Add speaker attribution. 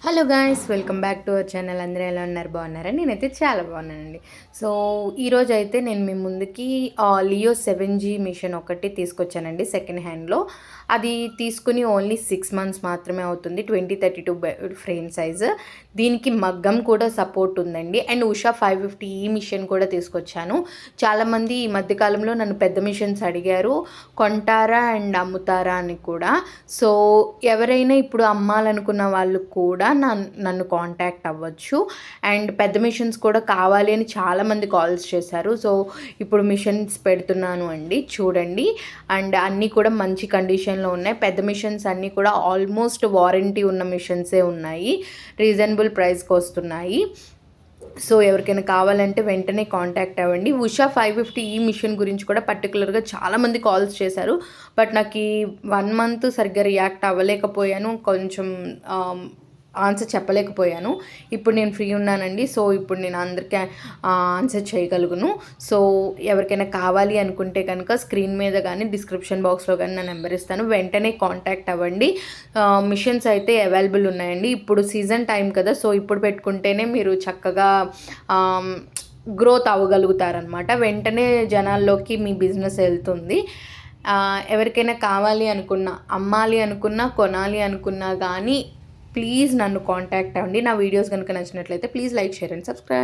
Speaker 1: Hello guys, welcome back to our channel. అందరూ ఎలా ఉన్నారు? బాగున్నారా? నేనైతే చాలా బాగున్నానండి. సో ఈరోజు అయితే నేను మీ ముందుకి లియో 7G మిషన్ ఒకటి తీసుకొచ్చానండి సెకండ్ హ్యాండ్లో. అది తీసుకుని ఓన్లీ 6 months మాత్రమే అవుతుంది. 2032 ఫ్రేమ్ సైజు. దీనికి మగ్గం కూడా సపోర్ట్ ఉందండి. అండ్ ఉషా 550 ఈ మిషన్ కూడా తీసుకొచ్చాను. చాలామంది ఈ మధ్యకాలంలో నన్ను పెద్ద మిషన్స్ అడిగారు, కొంటారా అండ్ అమ్ముతారా అని కూడా. సో ఎవరైనా ఇప్పుడు అమ్మాలనుకున్న వాళ్ళు కూడా నన్ను కాంటాక్ట్ అవ్వచ్చు. అండ్ పెద్ద మిషన్స్ కూడా కావాలి అని చాలామంది కాల్స్ చేశారు. సో ఇప్పుడు మిషన్స్ పెడుతున్నాను అండి, చూడండి. అండ్ అన్నీ కూడా మంచి కండిషన్లో ఉన్నాయి. పెద్ద మిషన్స్ అన్నీ కూడా ఆల్మోస్ట్ వారంటీ ఉన్న మిషన్సే ఉన్నాయి, రీజనబుల్ ప్రైస్కి వస్తున్నాయి. సో ఎవరికైనా కావాలంటే వెంటనే కాంటాక్ట్ అవ్వండి. ఉషా 550 ఈ మిషన్ గురించి కూడా పర్టికులర్గా చాలామంది కాల్స్ చేశారు. బట్ నాకు ఈ 1 month సరిగ్గా రియాక్ట్ అవ్వలేకపోయాను, కొంచెం ఆన్సర్ చెప్పలేకపోయాను. ఇప్పుడు నేను ఫ్రీ ఉన్నానండి. సో ఇప్పుడు నేను అందరికీ ఆన్సర్ చేయగలుగును. సో ఎవరికైనా కావాలి అనుకుంటే కనుక స్క్రీన్ మీద కానీ డిస్క్రిప్షన్ బాక్స్లో కానీ నా నెంబర్ ఇస్తాను, వెంటనే కాంటాక్ట్ అవ్వండి. మిషన్స్ అయితే అవైలబుల్ ఉన్నాయండి. ఇప్పుడు సీజన్ టైం కదా, సో ఇప్పుడు పెట్టుకుంటేనే మీరు చక్కగా గ్రోత్ అవ్వగలుగుతారనమాట. వెంటనే జనాల్లోకి మీ బిజినెస్ వెళ్తుంది. ఎవరికైనా కావాలి అనుకున్నా, అమ్మాలి అనుకున్నా, కొనాలి అనుకున్నా కానీ ప్లీజ్ నన్ను కాంటాక్ట్ అవ్వండి. నా వీడియోస్ కనుక నచ్చినట్లయితే please like, share and subscribe.